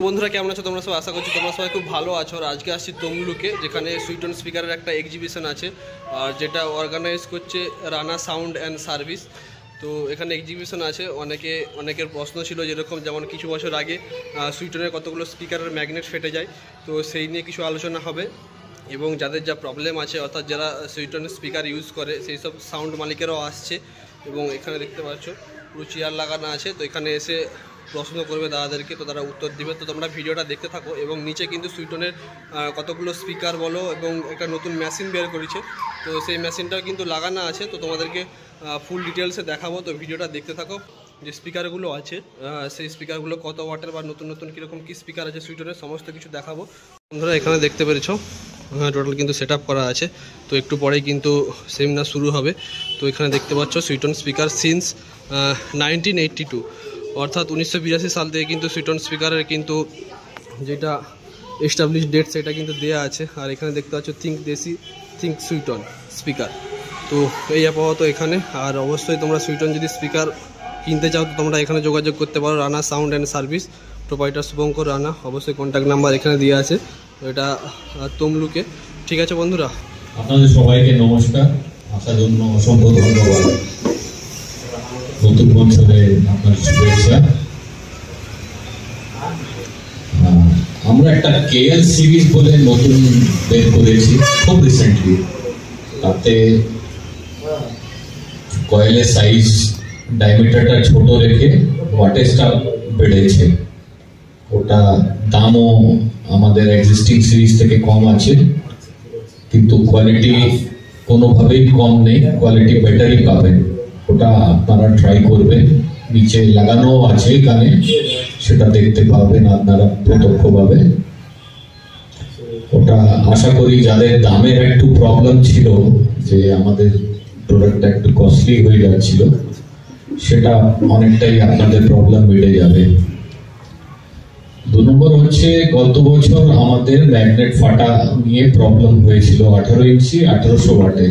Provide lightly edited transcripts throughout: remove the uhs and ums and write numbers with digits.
বন্ধুরা কেমন আছো তোমরা সবাই? আশা করছি তোমরা সবাই খুব ভালো আছো। আর আজকে আসছি তমলুকে, যেখানে সুইটন স্পিকারের একটা এক্সিবিশন আছে, আর যেটা অর্গানাইজ করছে রানা সাউন্ড অ্যান্ড সার্ভিস। তো এখানে এক্সিবিশন আছে, অনেকের প্রশ্ন ছিল যেমন কিছু বছর আগে সুইটনের কতগুলো স্পিকারের ম্যাগনেট ফেটে যায়, তো সেই নিয়ে কিছু আলোচনা হবে। এবং যাদের যা প্রবলেম আছে, অর্থাৎ যারা সুইটনের স্পিকার ইউজ করে সেই সব সাউন্ড মালিকেরাও আসছে। এবং এখানে দেখতে পাচ্ছ পুরো চেয়ার লাগানো আছে, তো এখানে এসে প্রশ্ন করবে দাদাদেরকে, তো তারা উত্তর দিবে। তো তোমরা ভিডিওটা দেখতে থাকো। এবং নিচে কিন্তু সুইটনের কতগুলো স্পিকার বলো এবং একটা নতুন মেশিন বের করেছে, তো সেই মেশিনটাও কিন্তু লাগানো আছে। তো তোমাদেরকে ফুল ডিটেলসে দেখাবো, তো ভিডিওটা দেখতে থাকো। যে স্পিকারগুলো আছে সেই স্পিকারগুলো কত ওয়াটের বা নতুন নতুন কীরকম কী স্পিকার আছে সুইটনের, সমস্ত কিছু দেখাবো। বন্ধুরা এখানে দেখতে পেরেছো টোটাল কিন্তু সেট করা আছে। তো একটু পরেই কিন্তু সেমিনার শুরু হবে। তো এখানে দেখতে পাচ্ছ সুইটন স্পিকার সিন্স 1982, অর্থাৎ 1982 সাল থেকে কিন্তু সুইটন স্পিকারের কিন্তু যেটা এস্টাবলিশ ডেট সেটা কিন্তু দেয়া আছে। আর এখানে দেখতে পাচ্ছ থিঙ্ক দেশি থিঙ্ক সুইটন স্পিকার। তো এই আপাতত এখানে। আর অবশ্যই তোমরা সুইটন যদি স্পিকার কিনতে চাও তো তোমরা এখানে যোগাযোগ করতে পারো, Rana sound and service, proprietor Shubhankar Rana. অবশ্যই কন্ট্যাক্ট নাম্বার এখানে দেওয়া আছে। তো এটা তমলুকে। ঠিক আছে বন্ধুরা, আপনাদের সবাইকে নমস্কার, আসার জন্য অসংখ্য ধন্যবাদ। নতুন বছরে আপনার শুভেচ্ছা। আমরা একটা কেএল সিরিজ বলে নতুন বের করেছি খুব রিসেন্টলি। তাতে কয়েলের সাইজ ডায়ামিটারটা ছোট রেখে ওয়াটেজটা বেড়েছে। ওটা দামও আমাদের এক্সিস্টিং সিরিজ থেকে কম আছে, কিন্তু কোয়ালিটি কোনোভাবেই কম নেই, কোয়ালিটি বেটারই পাবেন। ওটা আপনারা ট্রাই করবেন। নিচে লাগানো আছে এখানে, সেটা দেখতে পাবেন আপনারা প্রত্যক্ষভাবে। ওটা আশা করি যাদের দামের একটু প্রবলেম ছিল, যে আমাদের প্রোডাক্টটা একটু কস্টলি হয়ে যাচ্ছিল, সেটা অনেকটাই আপনাদের প্রবলেম মিটে যাবে। 2 নম্বর হচ্ছে, গত বছর আমাদের ম্যাগনেট ফাটা নিয়ে প্রবলেম হয়েছিল 18 ইঞ্চি 1800 ওয়াটে।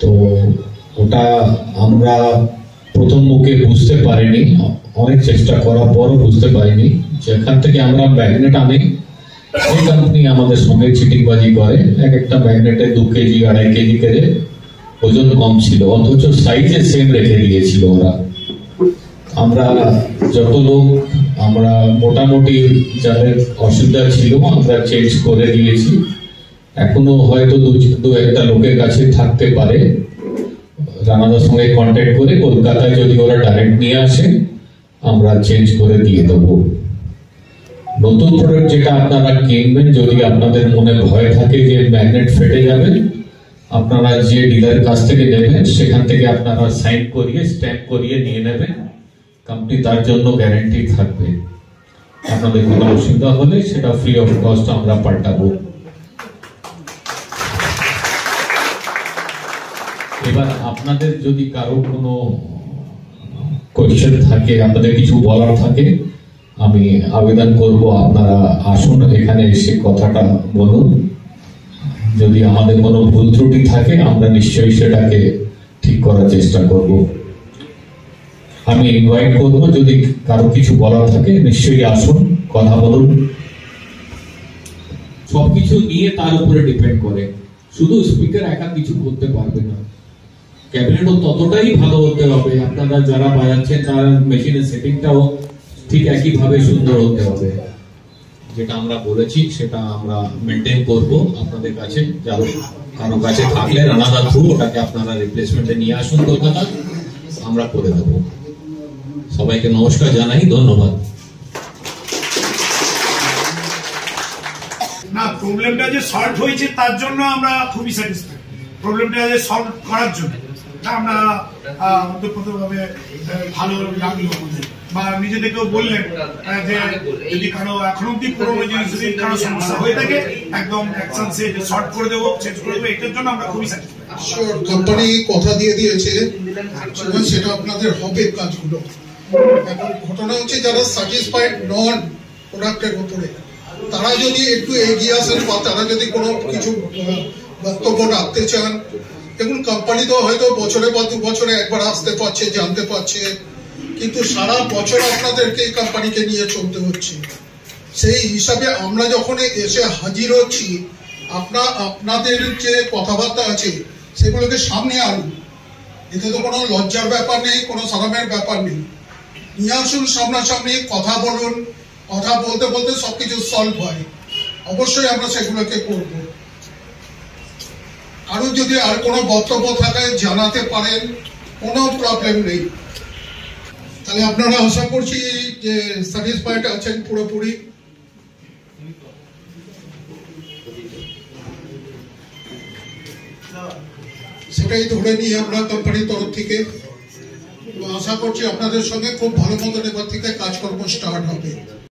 তো ওটা আমরা প্রথম মুখে বুঝতে পারিনি, অনেক চেষ্টা করার পরও বুঝতে পারিনি। যেখান থেকে আমরা ম্যাগনেট আনি সেই কোম্পানি আমাদের সঙ্গে চিটিংবাজি করে। এক একটা ম্যাগনেটে 2 কেজি 2.5 কেজি করে ওজন কম ছিল, অথচ সাইজে সেম রেখে দিয়েছিল ওরা। আমরা যত লোক আমরা মোটামুটি যাদের অসুবিধা ছিল আমরা চেঞ্জ করে দিয়েছি। এখনো হয়তো দু একটা লোকের কাছে থাকতে পারে, রানাদার সঙ্গে কন্ট্যাক্ট করে কলকাতায় যদি ওরা ডাইরেক্ট নিয়ে আসে আমরা চেঞ্জ করে দিয়ে দেবো। নতুন প্রোডাক্ট যেটা আপনারা কিনবেন, যদি আপনাদের মনে ভয় থাকে যে ম্যাগনেট ফেটে যাবে, আপনারা যে ডিলারের কাছ থেকে নেবেন সেখান থেকে আপনারা সাইন করিয়ে স্ট্যাম্প করিয়ে নিয়ে নেবেন। কোম্পানি তার জন্য গ্যারান্টি থাকবে। আপনাদের কোনো অসুবিধা হলে সেটা ফ্রি অফ কস্ট আমরা পাল্টাবো। এবার আপনাদের যদি কারো কোনো কোয়েশ্চেন থাকে, আপনাদের কিছু বলার থাকে, আমি আবেদন করব আপনারা আসুন, এখানে এসে কথাটা বলুন। যদি আমাদের কোনো ভুল ত্রুটি থাকে আমরা নিশ্চয়ই সেটাকে ঠিক করার চেষ্টা করব। আমি ইনভাইট করব, যদি কারো কিছু বলার থাকে নিশ্চয়ই আসুন, কথা বলুন। সবকিছু নিয়ে তার উপরে ডিপেন্ড করে, শুধু স্পিকার একা কিছু করতে পারবে না, ক্যাবিনেটও ততটাই ভালো হতে হবে। আপনারা যারা বাজাচ্ছেন তার মেশিনের সেটিংটাও ঠিক একইভাবে সুন্দর হতে হবে। যেটা আমরা বলেছি সেটা আমরা মেনটেন করব আপনাদের কাছে। কারো কাছে থাকলে রানাদা থ্রু ওটাকে আপনারা রিপ্লেসমেন্টে নিয়ে আসুন কলকাতা, আমরা করে দেবো। সবাইকে নমস্কার জানাই, ধন্যবাদ। না, প্রবলেমটা যে সলভ হয়েছে তার জন্য আমরা খুবই স্যাটিসফাইড। প্রবলেমটা যে সলভ করার জন্য আমরা ভাবে ভালো লাগলো, বা নিজেদেরকেও বললেন যে যদি কারো এখন অব্দি পুরোনো জিনিস যদি কারো সমস্যা হয়ে থাকে একদম অ্যাকশন সে সলভ করে দেবো, চেঞ্জ করে দেবো। এটার জন্য আমরা খুবই স্যাটিসফাইড। কোম্পানি কথা দিয়ে দিয়েছে সেটা আপনাদের হবে কাজগুলো। এখন ঘটনা হচ্ছে যারা স্যাটিসফাইড নন প্রোডাক্টের উপরে, তারা যদি একটু এগিয়ে আসেন বা তারা যদি কোনো কিছু বক্তব্য রাখতে চান, দেখুন কোম্পানি তো হয়তো বছরে বা 2 বছরে একবার আসতে পারছে, জানতে পারছে, কিন্তু সারা বছর আপনাদেরকে এই কোম্পানিকে নিয়ে চলতে হচ্ছে। সেই হিসাবে আমরা যখন এসে হাজির হচ্ছি, আপনাদের যে কথাবার্তা আছে সেগুলোকে সামনে আনুন। এতে তো কোনো লজ্জার ব্যাপার নেই, কোনো শরমের ব্যাপার নেই। নিয়ে আসুন সামনাসামনি, কথা বলুন। কথা বলতে বলতে সবকিছু সলভ হয়। অবশ্যই আমরা সেগুলোকে করব। আরো যদি আর কোনো বক্তব্য থাকে জানাতে পারেন, কোনো প্রবলেম নেই। তাহলে আপনারা আশা করছি যে স্যাটিসফাইড আছেন পুরোপুরি। সেটাই ধরে নিয়ে আমরা কোম্পানির তরফ থেকে আশা করছি আপনাদের সঙ্গে খুব ভালো মতন এবার থেকে কাজকর্ম স্টার্ট হবে।